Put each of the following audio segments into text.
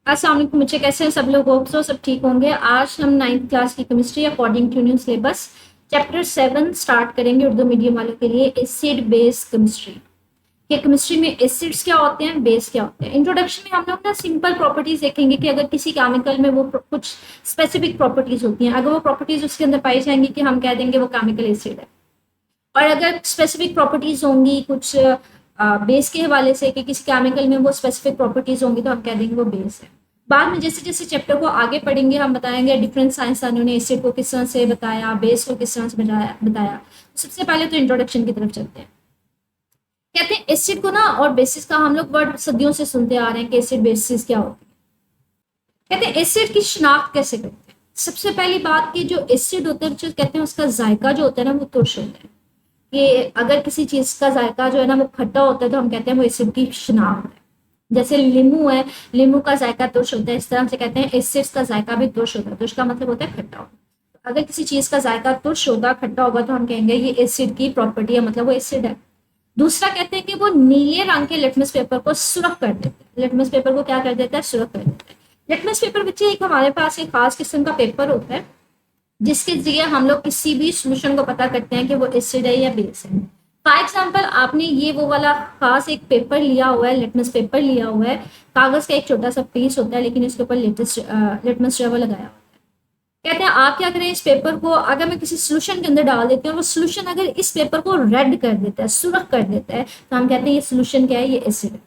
अस्सलाम वालेकुम बच्चे, कैसे हैं सब लोग? होप सो सब ठीक होंगे। आज हम 9th क्लास की chemistry according to new syllabus chapter 7 start करेंगे उर्दू मीडियम वालों के लिए। Acid base chemistry. ये केमिस्ट्री में एसिड्स क्या होते हैं, बेस क्या होते हैं। इंट्रोडक्शन में हम लोग ना सिंपल प्रॉपर्टीज देखेंगे कि अगर किसी केमिकल में वो कुछ स्पेसिफिक प्रॉपर्टीज होती हैं, अगर वो प्रॉपर्टीज उसके अंदर पाई जाएंगी कि हम कह देंगे वो केमिकल एसिड है। और अगर स्पेसिफिक प्रॉपर्टीज होंगी कुछ बेस के हवाले से कि किसी केमिकल में वो स्पेसिफिक प्रॉपर्टीज होंगी तो हम कह देंगे वो बेस है। बाद में जैसे जैसे चैप्टर को आगे पढ़ेंगे हम बताएंगे डिफरेंट साइंसदानों ने एसिड को किस तरह से बताया, बेस को किस तरह से बताया। सबसे पहले तो इंट्रोडक्शन की तरफ चलते हैं। कहते हैं एसिड को ना और बेसिस का हम लोग वर्ड सदियों से सुनते आ रहे हैं कि एसिड बेसिस क्या होती है। कहते हैं एसिड की शिनाख्त कैसे करते हैं। सबसे पहली बात कि जो एसिड होता है, जो कहते हैं उसका जायका जो होता है ना वो तुर्श होता है। कि अगर किसी चीज का जायका जो है ना वो खट्टा होता है तो हम कहते हैं वो एसिड की शिनाख्त है। जैसे लीमू है, लीमू का जायका तुर्श होता है, इस तरह से कहते हैं एसिड्स का जायका भी तुर्श होता है। तुर्श का मतलब होता है खट्टा होगा। अगर किसी चीज का जायका तुर्श होगा, खट्टा होगा तो हम कहेंगे ये एसिड की प्रॉपर्टी है, मतलब वो एसिड है। दूसरा कहते हैं कि वो नीले रंग के लिटमस पेपर को सुरख कर देते हैं। लिटमस पेपर को क्या कर देता है? सुरख कर देता है। लिटमस पेपर बच्चे एक हमारे पास एक खास किस्म का पेपर होता है जिसके जरिए हम लोग किसी भी सोल्यूशन को पता करते हैं कि वो एसिड है या बेस है। फॉर एग्जाम्पल आपने ये वो वाला खास एक पेपर लिया हुआ है, लिटमस पेपर लिया हुआ है, कागज का एक छोटा सा पीस होता है लेकिन इसके ऊपर लिटमस ट्रेवल लगाया हुआ है। कहते हैं आप क्या करें, इस पेपर को अगर मैं किसी सोल्यूशन के अंदर डाल देती हूँ और वो सोल्यूशन अगर इस पेपर को रेड कर देता है, सुर्ख कर देता है, तो हम कहते हैं ये सोल्यूशन क्या है? ये एसिड है।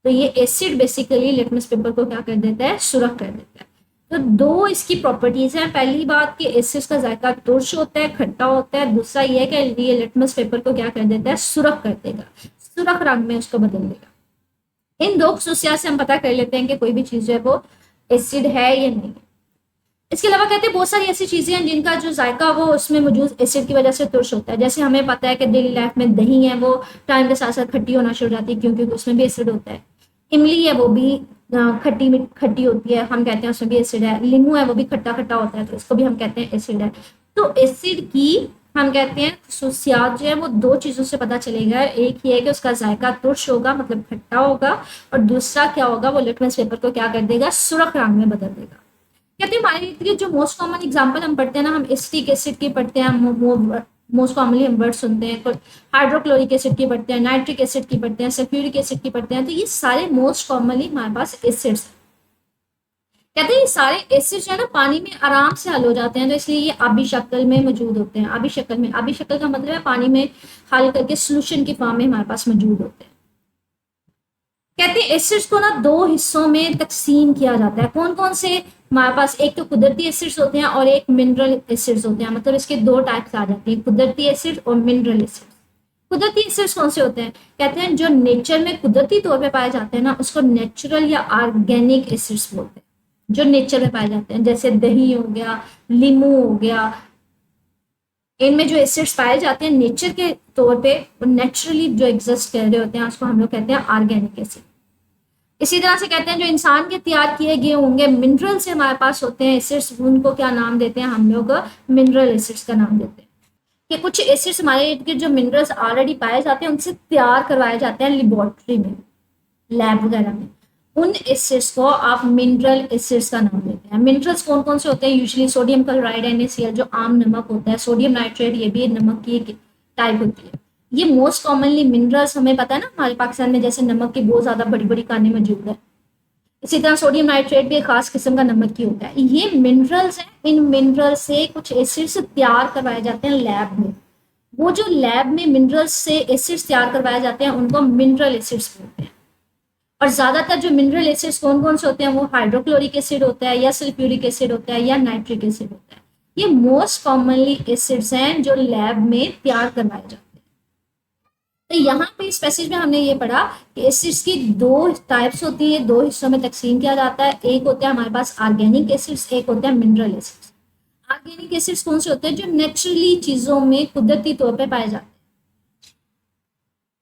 तो ये एसिड बेसिकली लिटमस पेपर को क्या कर देता है? सुर्ख कर देता है। तो दो इसकी प्रॉपर्टीज हैं। पहली बात कि एसिड का जायका तुर्श होता है, खट्टा होता है। दूसरा ये कि ये लिटमस पेपर को क्या कर देता है? सुर्ख कर देगा, सुर्ख रंग में उसको बदल देगा। इन दो खसूसियात से हम पता कर लेते हैं कि कोई भी चीज है वो एसिड है या नहीं। इसके अलावा कहते हैं बहुत सारी ऐसी चीजें हैं जिनका जो जायका वो उसमें मौजूद एसिड की वजह से तुर्श होता है। जैसे हमें पता है कि डेली लाइफ में दही है वो टाइम के साथ साथ खट्टी होना शुरू हो जाती है क्योंकि उसमें भी एसिड होता है। इमली है वो भी खट्टी खट्टी होती है, हम कहते हैं उसमें भी एसिड है। लीमू है वो भी खट्टा खट्टा होता है तो इसको भी हम कहते हैं एसिड है। तो एसिड की हम कहते हैं खसूसियात जो है वो दो चीजों से पता चलेगा। एक ये है कि उसका जायका तुर्श होगा, मतलब खट्टा होगा, और दूसरा क्या होगा, वो लिटमस पेपर को क्या कर देगा? सुर्ख रंग में बदल देगा। कहते हैं हमारे लिए जो मोस्ट कॉमन एग्जांपल हम पढ़ते हैं ना, हम एसिटिक एसिड की पढ़ते हैं, मोस्ट कॉमनली हम वर्ड सुनते हैं। हाइड्रोक्लोरिक एसिड की पढ़ते हैं, नाइट्रिक एसिड की पढ़ते हैं, सल्फ्यूरिक एसिड की पढ़ते हैं। तो ये सारे मोस्ट कॉमनली हमारे पास एसिड्स हैं। कहते हैं ये सारे एसिड्स जो है ना पानी में आराम से हल हो जाते हैं, तो इसलिए ये आबी शक्ल में मौजूद होते हैं। आबी शक्ल में, आबी शक्ल का मतलब है पानी में हल करके सोल्यूशन की फॉर्म में हमारे पास मौजूद होते हैं। कहते हैं एसिड्स को ना दो हिस्सों में तकसीम किया जाता है। कौन कौन से? हमारे पास एक तो कुदरती एसिड्स होते हैं और एक मिनरल एसिड्स होते हैं। मतलब इसके दो टाइप्स आ जाती हैं, कुदरती एसिड और मिनरल एसिड। कुदरती एसिड्स कौन से होते हैं? कहते हैं जो नेचर में कुदरती तौर पे पाए जाते हैं ना उसको नेचुरल या ऑर्गेनिक एसिड्स बोलते हैं, जो नेचर में पाए जाते हैं। जैसे दही हो गया, लीमू हो गया, इनमें जो एसिड्स पाए जाते हैं नेचर के तौर पे, नेचुरली जो एग्जिस्ट कर रहे होते हैं उसको हम लोग कहते हैं ऑर्गेनिक एसिड। इसी तरह से कहते हैं जो इंसान के तैयार किए गए होंगे मिनरल से हमारे पास होते हैं एसिड्स, उनको क्या नाम देते हैं? हम लोग मिनरल एसिड्स का नाम देते हैं। कि कुछ एसिड्स हमारे इर्द गिर्द जो मिनरल्स ऑलरेडी पाए जाते हैं उनसे तैयार करवाए जाते हैं लेबोरेटरी में, लैब वगैरह में। उन एसिड्स को आप मिनरल एसिड्स का नाम देते हैं। मिनरल्स कौन कौन से होते हैं? यूजुअली सोडियम क्लोराइड, NaCl, जो आम नमक होता है, सोडियम नाइट्रेट, ये भी नमक की एक टाइप होती है। ये मोस्ट कॉमनली मिनरल्स हमें पता है ना, हमारे पाकिस्तान में जैसे नमक की बहुत ज्यादा बड़ी बड़ी कानें मौजूद है, इसी तरह सोडियम नाइट्रेट भी एक खास किस्म का नमक की होता है। ये मिनरल्स हैं। इन मिनरल्स से कुछ एसिड्स तैयार करवाए जाते हैं लैब में। वो जो लैब में मिनरल्स से एसिड्स तैयार करवाए जाते हैं उनको मिनरल एसिड्स बोलते हैं। और ज्यादातर जो मिनरल एसिड्स कौन कौन से होते हैं? वो हाइड्रोक्लोरिक एसिड होता है या सल्फ्यूरिक एसिड होता है या नाइट्रिक एसिड होता है। ये मोस्ट कॉमनली एसिड्स हैं जो लैब में तैयार करवाए जाते हैं। तो यहाँ पे इस पैसेज में हमने ये पढ़ा कि एसिड्स की दो टाइप्स होती है, दो हिस्सों में तकसीम किया जाता है। एक होता है हमारे पास ऑर्गेनिक एसिड्स, एक होता है मिनरल एसिड्स। ऑर्गेनिक एसिड्स कौन से होते हैं? जो नेचुरली चीजों में कुदरती तौर पे पाए जाते हैं,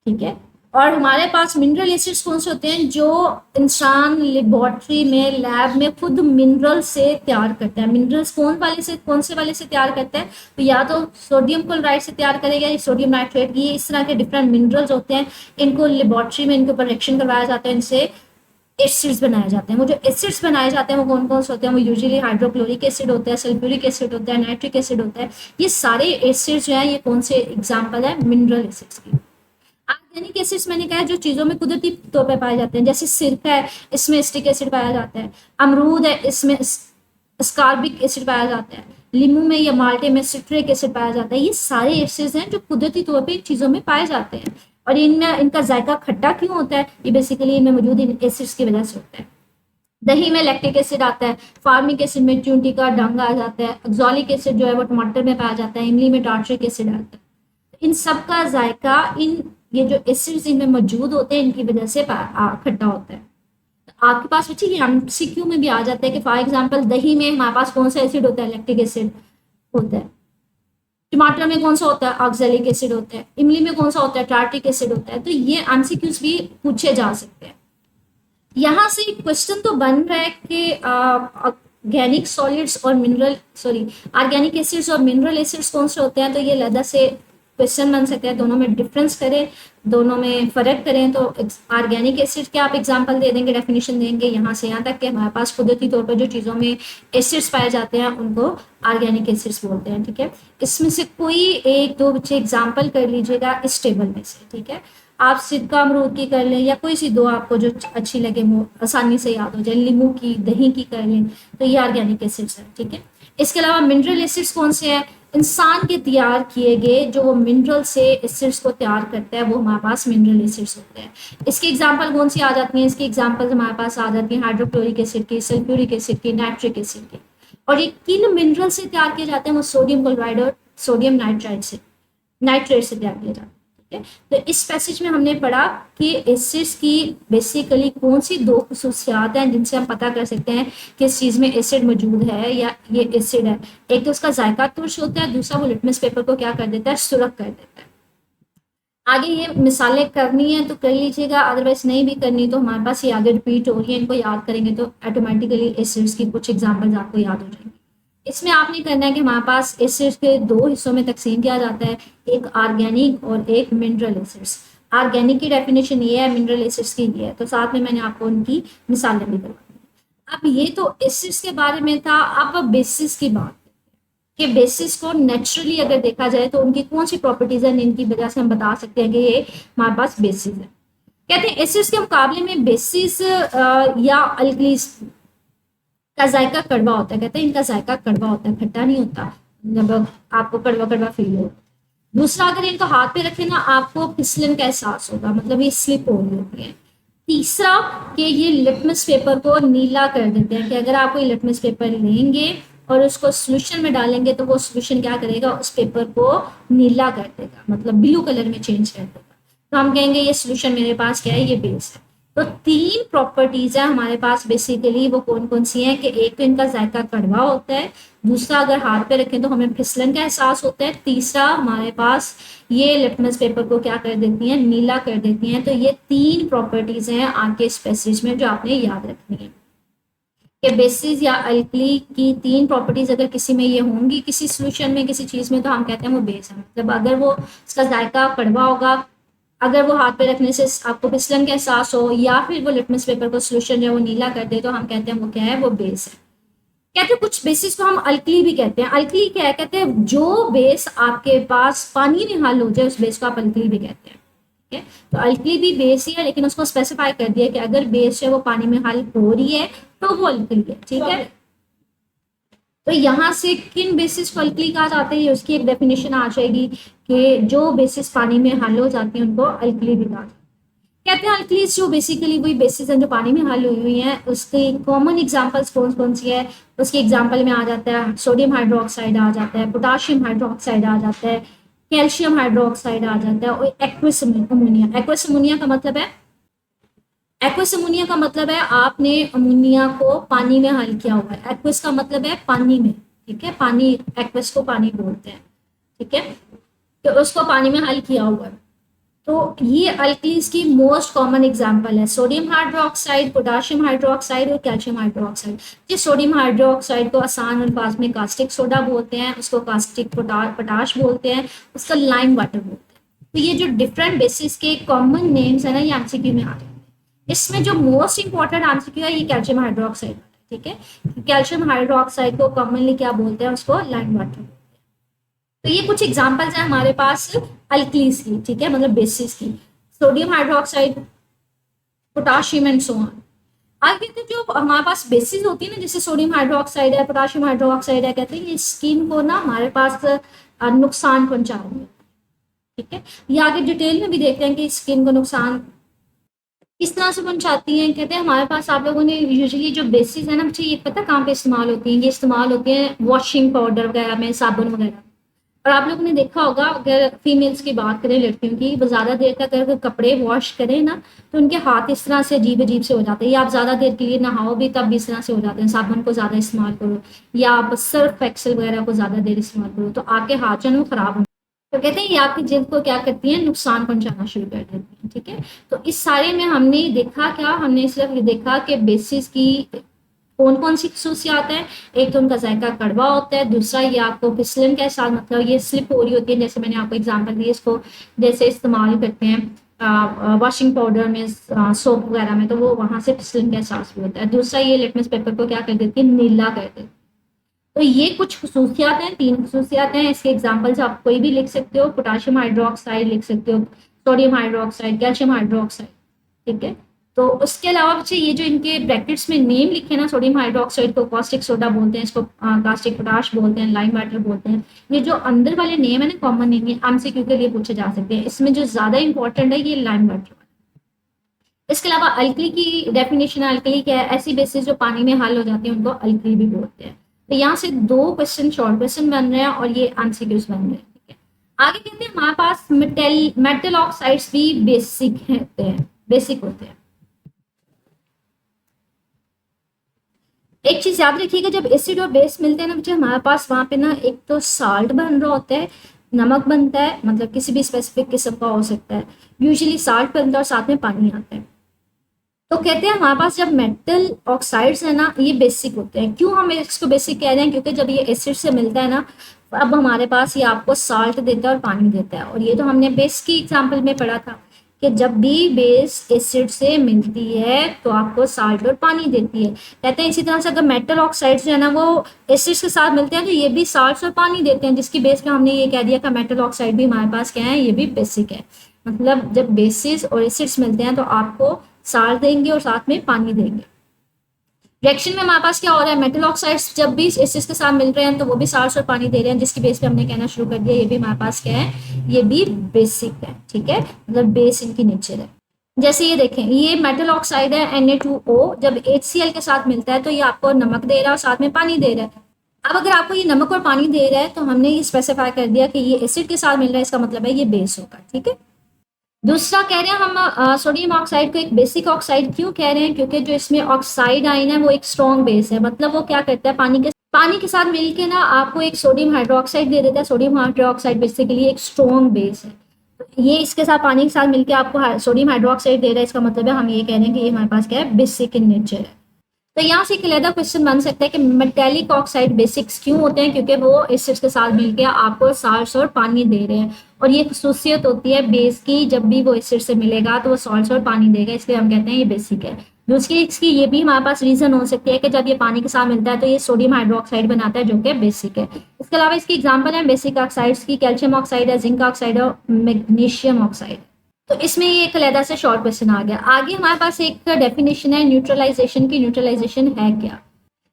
ठीक है। और हमारे पास मिनरल एसिड्स कौन से होते हैं? जो इंसान लेबोरेटरी में, लैब में खुद मिनरल से तैयार करता है। मिनरल्स कौन से वाले से तैयार करता है? तो या तो सोडियम क्लोराइड से तैयार करेगा या सोडियम नाइट्रेट। ये इस तरह के डिफरेंट मिनरल्स होते हैं, इनको लेबोरेटरी में इनके ऊपर रिएक्शन करवाया जाता है, इनसे एसिड्स बनाए जाते हैं। वो जो एसिड्स बनाए जाते हैं वो कौन कौन से होते हैं? वो यूजुअली हाइड्रोक्लोरिक एसिड होता है, सल्फ्यूरिक एसिड होता है, नाइट्रिक एसिड होता है। ये सारे एसिड्स जो है ये कौन से एग्जाम्पल है मिनरल एसिड्स की। ऑर्गेनिक एसिड्स मैंने कहा जो चीजों में कुदरती तौर पर पाए जाते हैं, जैसे सिरका है इसमें एसिटिक एसिड पाया जाता है, अमरूद है इसमें स्कारबिक एसिड पाया जाता है, लीमू में या माल्टे में सिट्रिक एसिड पाया जाता है। ये सारे एसिड्स हैं जो कुदरती तौर पे चीजों में पाए जाते हैं। और इनमें इनका जायका खट्टा क्यों होता है? ये बेसिकली इनमें मौजूद इन एसिड्स की वजह से होता है। दही में लैक्टिक एसिड आता है, फार्मिक एसिड में चूंटी का डंग आ जाता है, एक्सोलिक एसिड जो है वो टमाटर में पाया जाता है, इमली में टार्ट्रिक एसिड आता है। इन सब का जायका इन ये जो एसिड्स इनमें मौजूद होते हैं इनकी वजह से खट्टा होता है। आपके पास बच्चे ये एमसीक्यू में भी आ जाता है कि फॉर एग्जांपल दही में हमारे पास कौन सा एसिड होता है? लैक्टिक एसिड होता है। टमाटर में कौन सा होता है? ऑक्सैलिक एसिड होता है। इमली में कौन सा होता है? टार्ट्रिक एसिड होता है। तो ये एमसीक्यूज भी पूछे जा सकते हैं। यहाँ से क्वेश्चन तो बन रहा है कि ऑर्गेनिक सॉलिड्स और मिनरल ऑर्गेनिक एसिड्स और मिनरल एसिड्स कौन से होते हैं? तो ये अलग से क्वेश्चन बन सकता है। दोनों में डिफरेंस करें, दोनों में फर्क करें। तो ऑर्गेनिक एसिड के आप एग्जांपल दे देंगे, डेफिनेशन देंगे यहाँ से यहाँ तक कि हमारे पास कुदरती तौर पर जो चीज़ों में एसिड्स पाए जाते हैं उनको ऑर्गेनिक एसिड्स बोलते हैं। ठीक है, इसमें से कोई एक दो बच्चे एग्जाम्पल कर लीजिएगा इस टेबल में से। ठीक है, आप सिरका अमरूद की कर लें या कोई सी दो आपको जो अच्छी लगे वो आसानी से याद हो जाए, लीमू की, दही की कर लें, तो ये ऑर्गेनिक एसिड्स है। ठीक है, इसके अलावा मिनरल एसिड्स कौन से हैं? इंसान के तैयार किए गए जो वो मिनरल से एसिड्स को तैयार करता है वो हमारे पास मिनरल एसिड्स होते हैं। इसकी एग्जांपल कौन सी आ जाती हैं? इसकी एग्जांपल हमारे पास आ जाती हैं हाइड्रोक्लोरिक एसिड की, सल्फ्यूरिक एसिड की, नाइट्रिक एसिड की। और ये किन मिनरल से तैयार किए जाते हैं? वो सोडियम क्लोराइड और सोडियम नाइट्राइड से नाइट्रेट से तैयार किए जाते हैं। ठीक है, तो इस पैसेज में हमने पढ़ा कि एसिड्स की बेसिकली कौन सी दो खसूसियात हैं जिनसे हम पता कर सकते हैं कि इस चीज में एसिड मौजूद है या ये एसिड है। एक तो उसका जायका तुर्श होता है, दूसरा वो लिटमस पेपर को क्या कर देता है? सुरख कर देता है। आगे ये मिसालें करनी है तो कर लीजिएगा, अदरवाइज नहीं भी करनी तो हमारे पास ये आगे रिपीट हो रही है, इनको याद करेंगे तो ऑटोमेटिकली एसिड्स की कुछ एग्जाम्पल्स आपको याद हो जाएंगे। इसमें आपने करना है कि हमारे पास एसिड्स के दो हिस्सों में तकसीम किया जाता है, एक ऑर्गेनिक और एक मिनरल एसिड्स। ऑर्गेनिक की डेफिनेशन ये है, मिनरल एसिड्स की ये है, तो साथ में मैंने आपको उनकी मिसालें भी करवाई। अब ये तो एसिड्स के बारे में था। अब बेसिस की बात कि बेसिस को नेचुरली अगर देखा जाए तो उनकी कौन सी प्रॉपर्टीज है इनकी वजह से हम बता सकते हैं कि ये हमारे पास बेसिस है। कहते हैं एसिड्स के मुकाबले में बेसिस या अल्कलीज का जायका कड़वा होता है। कहते हैं इनका जायका कड़वा होता है, खट्टा नहीं होता, जब आपको कड़वा कड़वा फील हो। दूसरा, अगर इनको हाथ पे रखे ना आपको फिसलन का एहसास होगा, मतलब ये स्लिप हो रही होती है। तीसरा कि ये लिटमस पेपर को नीला कर देते हैं, कि अगर आप कोई लिटमस पेपर लेंगे और उसको सोल्यूशन में डालेंगे तो वो सोल्यूशन क्या करेगा? उस पेपर को नीला कर देगा, मतलब ब्लू कलर में चेंज कर देगा। तो हम कहेंगे ये सोल्यूशन मेरे पास क्या है? ये बेस है। तो तीन प्रॉपर्टीज है हमारे पास बेसिकली, वो कौन कौन सी हैं? कि एक तो इनका जायका कड़वा होता है, दूसरा अगर हाथ पे रखें तो हमें फिसलन का एहसास होता है, तीसरा हमारे पास ये लिटमस पेपर को क्या कर देती हैं? नीला कर देती हैं। तो ये तीन प्रॉपर्टीज हैं आपके इस पैसेज में जो आपने याद रखनी है कि बेसिस या अल्कली की तीन प्रॉपर्टीज अगर किसी में ये होंगी, किसी सोल्यूशन में, किसी चीज में, तो हम कहते हैं वो बेस है। मतलब अगर वो उसका जायका कड़वा होगा, अगर वो हाथ पे रखने से आपको फिसलन का एहसास हो, या फिर वो लिटमस पेपर को सोल्यूशन जो वो नीला कर दे, तो हम कहते हैं वो क्या है? वो बेस है। कहते हैं कुछ बेसिस को हम अल्कली भी कहते हैं। अल्कली क्या है? कहते हैं जो बेस आपके पास पानी में हल हो जाए उस बेस को आप अल्कली भी कहते हैं। ठीक है, तो अल्कली भी बेस ही है, लेकिन उसको स्पेसिफाई कर दिया कि अगर बेस है वो पानी में हल हो रही है तो वो अल्कली है। ठीक है, तो यहाँ से किन बेसिस को अल्कली कहा जाता है उसकी एक डेफिनेशन आ जाएगी कि जो बेसिस पानी में हल हो जाती है उनको अल्कली भी कहा जाता है। कहते हैं अल्कलीज जो बेसिकली वही बेसिस हैं जो पानी में हल हुई हुई हैं। उसकी कॉमन एग्जांपल्स कौन कौन सी है? उसके एग्जांपल में आ जाता है सोडियम हाइड्रोक्साइड आ जाता है, पोटाशियम हाइड्रोक्साइड आ जाता है, कैल्शियम हाइड्रोक्साइड आ जाता है, और एक्वस अमोनिया। एक्वस अमोनिया का मतलब है एक्वस अमोनिया का मतलब है आपने अमोनिया को पानी में हल किया हुआ है। एक्वस का मतलब है पानी में। ठीक है, पानी, एक्वस को पानी बोलते हैं। ठीक है, तो उसको पानी में हल किया हुआ है। तो ये अल्कलीज की मोस्ट कॉमन एग्जांपल है सोडियम हाइड्रोक्साइड, पोटाशियम हाइड्रोक्साइड और कैल्शियम हाइड्रोक्साइड। ये सोडियम हाइड्रोक्साइड को आसान अल्फाज में कास्टिक सोडा बोलते हैं, उसको कास्टिक पोटाश बोलते हैं, उसका लाइम वाटर बोलते हैं। तो ये जो डिफरेंट बेसिस के कॉमन नेम्स है ना, ये एमसीक्यू में आ जाते हैं। इसमें जो मोस्ट इंपॉर्टेंट आंसर क्या है, ये कैल्शियम हाइड्रोक्साइड, ठीक है। कैल्शियम हाइड्रोक्साइड को कॉमनली क्या बोलते हैं, उसको लाइम वाटर। तो ये कुछ एग्जांपल्स हैं हमारे पास अल्कलीज की, ठीक है, मतलब बेसिस की, sodium hydroxide, potassium and so on. आगे कहते हैं जो हमारे पास बेसिस होती है ना, जैसे सोडियम हाइड्रोक्साइड है, पोटाशियम हाइड्रोक्साइड है, कहते हैं ये स्किन को ना हमारे पास नुकसान पहुंचा रही है, ठीक है। ये आगे डिटेल में भी देखते हैं कि स्किन को नुकसान किस तरह से पहुंचाती हैं। कहते हैं हमारे पास आप लोगों ने यूजुअली जो बेसिस है ना बच्चे, ये पता कहाँ पे इस्तेमाल होती हैं, ये इस्तेमाल होती हैं वॉशिंग पाउडर वगैरह में, साबुन वगैरह। और आप लोगों ने देखा होगा, अगर फीमेल्स की बात करें, लड़कियों की, वो ज़्यादा देर तक अगर कपड़े वॉश करें ना तो उनके हाथ इस तरह से अजीब अजीब से हो जाते हैं, या आप ज़्यादा देर के लिए नहाओ भी तब भी इस तरह से हो जाते हैं। साबुन को ज़्यादा इस्तेमाल करो या आप सर्फ एक्सेल वगैरह को ज़्यादा देर इस्तेमाल करो तो आपके हाथ जो है वो ख़राब हो, तो कहते हैं ये आपकी जिल्द को क्या करती है, नुकसान पहुंचाना शुरू कर देती है, ठीक है। तो इस सारे में हमने देखा क्या, हमने सिर्फ ये देखा कि बेसिस की कौन कौन सी खसूसियात हैं। एक तो उनका जायका कड़वा होता है, दूसरा ये आपको फिसलन के साथ, मतलब ये स्लिप हो रही होती है, जैसे मैंने आपको एग्जांपल दी, इसको जैसे इस्तेमाल करते हैं वॉशिंग पाउडर में, सोप वगैरह में, तो वो वहां से फिसलन का एहसास भी होता है। दूसरा ये लिटमस पेपर को क्या कर देती है, नीला कर देती है। तो ये कुछ खसूसियात हैं, 3 खसूसियात हैं। इसके एग्जाम्पल्स आप कोई भी लिख सकते हो, पोटाशियम हाइड्रोक्साइड लिख सकते हो, सोडियम हाइड्रोक्साइड, कैल्शियम हाइड्रोक्साइड, ठीक है। तो उसके अलावा बच्चे ये जो इनके ब्रैकेट्स में नेम लिखे ना, सोडियम हाइड्रोक्साइड को कास्टिक सोडा बोलते हैं, इसको कास्टिक पोटाश बोलते हैं, लाइम वाटर बोलते हैं। ये जो अंदर वाले नेम है ना, कॉमन नेम, ये एमसीक्यू के लिए पूछे जा सकते हैं। इसमें जो ज्यादा इंपॉर्टेंट है ये लाइम वाटर। इसके अलावा अल्कली की डेफिनेशन, अल्कली क्या है, ऐसी बेसिस जो पानी में हल हो जाती है उनको अल्कली भी बोलते हैं। तो यहाँ से 2 क्वेश्चन शॉर्ट क्वेश्चन बन रहे हैं और ये एमसीक्यूज बन रहे हैं, ठीक है। आगे कहते हैं हमारे पास मेटल ऑक्साइड्स भी बेसिक होते हैं, बेसिक होते हैं। एक चीज याद रखिएगा, जब एसिड और बेस मिलते हैं ना बच्चे, हमारे पास वहां पे ना एक तो साल्ट बन रहा होता है, नमक बनता है, मतलब किसी भी स्पेसिफिक किस्म का हो सकता है, यूजुअली साल्ट बनता है और साथ में पानी आता है। तो कहते हैं हमारे पास जब मेटल ऑक्साइड्स है ना, ये बेसिक होते हैं। क्यों हम इसको बेसिक कह रहे हैं, क्योंकि जब ये एसिड से मिलता है ना, अब हमारे पास ये आपको साल्ट देता है और पानी देता है। और ये तो हमने बेस की एग्जांपल में पढ़ा था कि जब भी बेस एसिड से मिलती है तो आपको साल्ट और पानी देती है। कहते हैं इसी तरह से अगर मेटल ऑक्साइड्स जो है ना वो एसिड के साथ मिलते हैं तो ये भी साल्ट और पानी देते हैं, जिसकी बेस पे हमने ये कह दिया कि मेटल ऑक्साइड भी हमारे पास क्या है, ये भी बेसिक है। मतलब जब बेसिस और एसिड्स मिलते हैं तो आपको साल्ट देंगे और साथ में पानी देंगे। रिएक्शन में हमारे पास क्या हो रहा है, मेटल ऑक्साइड्स जब भी एसिड्स के साथ मिल रहे हैं तो वो भी साल्ट और पानी दे रहे हैं, जिसकी बेस पे हमने कहना शुरू कर दिया ये भी हमारे पास क्या है, ये भी बेसिक है, ठीक है, मतलब बेस इनकी नेचर है। जैसे ये देखें, ये मेटल ऑक्साइड है Na2O, जब HCl के साथ मिलता है तो ये आपको नमक दे रहा है और साथ में पानी दे रहा है। अब अगर आपको ये नमक और पानी दे रहा है तो हमने ये स्पेसिफाई कर दिया कि ये एसिड के साथ मिल रहा है, इसका मतलब है ये बेस होगा, ठीक है। दूसरा कह रहे हैं हम सोडियम ऑक्साइड को एक बेसिक ऑक्साइड क्यों कह रहे हैं, क्योंकि जो इसमें ऑक्साइड आयन है वो एक स्ट्रॉन्ग बेस है, मतलब वो क्या करता है, पानी के साथ मिलके ना आपको एक सोडियम हाइड्रोक्साइड दे देता है। सोडियम हाइड्रोक्साइड बेसिकली एक स्ट्रॉन्ग बेस है, ये इसके साथ पानी के साथ मिलके आपको सोडियम हाइड्रोक्साइड दे रहा है, इसका मतलब है हम ये कह रहे हैं कि ये हमारे पास क्या है, बेसिक इन नेचर है। तो यहाँ से एक अलग क्वेश्चन बन सकता है कि मेटेलिक ऑक्साइड बेसिक्स क्यों होते हैं, क्योंकि वो एसिड्स के साथ मिलके आपको साल्ट्स और पानी दे रहे हैं। और ये खसूसियत होती है बेस की, जब भी वो एसिड से मिलेगा तो वो सॉल्ट्स और पानी देगा, इसलिए हम कहते हैं ये बेसिक है। दूसरी इसकी ये भी हमारे पास रीजन हो सकती है कि जब ये पानी के साथ मिलता है तो ये सोडियम हाइड्रोक्साइड बनाता है, जो कि बेसिक है। इसके अलावा इसकी एग्जाम्पल है बेसिक ऑक्साइड्स की, कैल्शियम ऑक्साइड है, जिंक ऑक्साइड और मैग्नीशियम ऑक्साइड। तो इसमें ये एक अलग से शॉर्ट क्वेश्चन आ गया। आगे हमारे पास एक डेफिनेशन है न्यूट्रलाइजेशन की। न्यूट्रलाइजेशन है क्या,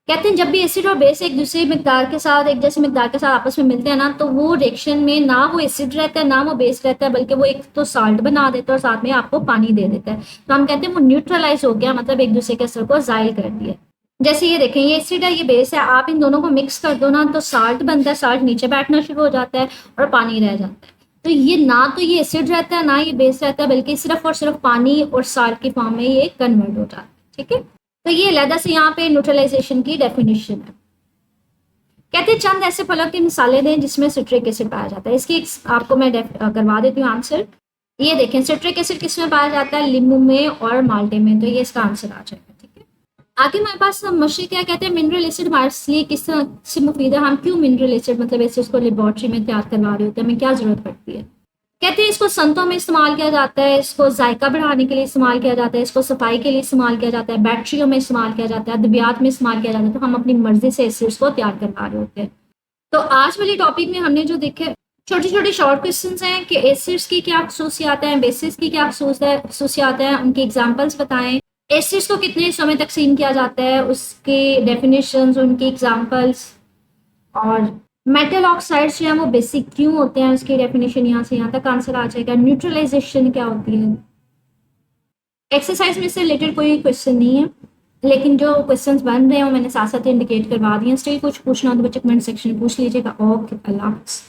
कहते हैं जब भी एसिड और बेस एक दूसरे मिकदार के साथ, एक जैसे मिकदार के साथ आपस में मिलते हैं ना, तो वो रिएक्शन में ना वो एसिड रहता है ना वो बेस रहता है, बल्कि वो एक तो साल्ट बना देता है और साथ में आपको पानी दे देता है। तो हम कहते हैं वो न्यूट्रलाइज हो गया, मतलब एक दूसरे के असर को जायल कर दिया। जैसे ये देखें, ये एसिड है ये बेस है, आप इन दोनों को मिक्स कर दो ना तो साल्ट बनता है, साल्ट नीचे बैठना शुरू हो जाता है और पानी रह जाता है। तो ये ना तो ये एसिड रहता है ना ये बेस रहता है, बल्कि सिर्फ और सिर्फ पानी और साल्ट की फॉर्म में ये कन्वर्ट हो जाता है, ठीक है। तो ये अलग से यहाँ पे न्यूट्रलाइजेशन की डेफिनेशन है। कहते हैं चंद ऐसे फलों की मिसालें दें जिसमें सिट्रिक एसिड पाया जाता है। इसकी आपको मैं करवा देती हूँ आंसर। ये देखें, सिट्रिक एसिड किस में पाया जाता है, नींबू में और माल्टे में, तो ये इसका आंसर आ जाएगा, ठीक है। आगे हमारे पास मशे क्या कहते हैं, मिनरल एसिड हमारे लिए किस तरह से मुफीद है, हम क्यों मिनरल एसिड मतलब एसिड को लेबोरेटरी में तैयार करवा रहे होते हैं, हमें क्या जरूरत पड़ती है। कहते हैं इसको संतों में इस्तेमाल किया जाता है, इसको जायका बढ़ाने के लिए इस्तेमाल किया जाता है, इसको सफाई के लिए इस्तेमाल किया जाता है, बैटरियों में इस्तेमाल किया जाता है, अद्वियात में इस्तेमाल किया जाता है। तो हम अपनी मर्जी से एसिड्स को तैयार करवा रहे होते हैं। तो आज वाली टॉपिक में हमने जो देखे छोटे छोटे शॉर्ट क्वेश्चंस हैं कि एसिड्स की क्या खसूसियात हैं, बेसिस की क्या खसूसियात हैं, उनकी एग्जांपल्स बताएं, एसिड्स को कितने हिस्सों में तकसीम किया जाता है, उसके डेफिनेशंस, उनकी एग्जांपल्स, और मेटल ऑक्साइड्स जो है वो बेसिक क्यों होते हैं, उसकी डेफिनेशन यहाँ से यहाँ तक आंसर आ जाएगा। न्यूट्रलाइजेशन क्या होती है। एक्सरसाइज में से रिलेटेड कोई क्वेश्चन नहीं है, लेकिन जो क्वेश्चंस बन रहे हैं वो मैंने साथ साथ इंडिकेट करवा दिए। स्टिल कुछ पूछना हो तो बच्चे कमेंट सेक्शन में पूछ लीजिएगा। ओके, अल्लाह हाफ़िज़।